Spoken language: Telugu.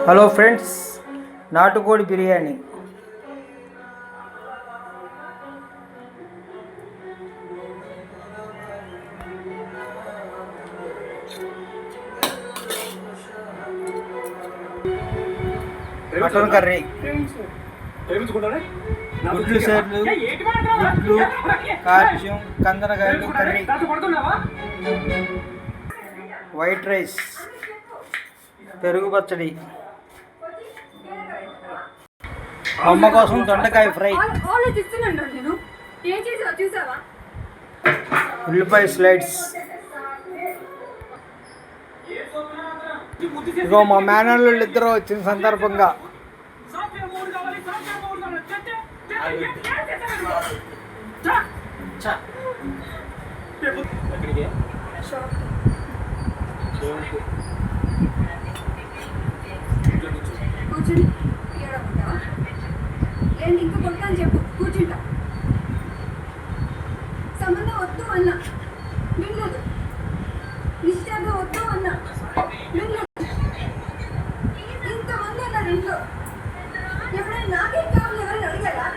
హలో ఫ్రెండ్స్, నాటుకోడి బిర్యానీ. మటన్ కర్రీ, గుడ్లు సేర్లు, గుడ్లు, కాల్చియం, కందనకాయలు కర్రీ, వైట్ రైస్, పెరుగు పచ్చడి, అమ్మ కోసం దొండకాయ ఫ్రై, ఉల్లిపాయ స్లైడ్స్. ఇగో మా మేనల్లుళ్ళు ఇద్దరు వచ్చిన సందర్భంగా కూర్చుని ఏంటి ఇంకా కొడతాను చెప్పు. కూర్చుంటా. సంబంధం వద్దు అన్నా వినలేదు. నిశ్చయంగా వద్దు అన్నా వినలేదు. ఇంతమంది అన్నారు ఇంట్లో. ఎప్పుడైనా నాకేం కావాలి ఎవరైనా అడిగారా?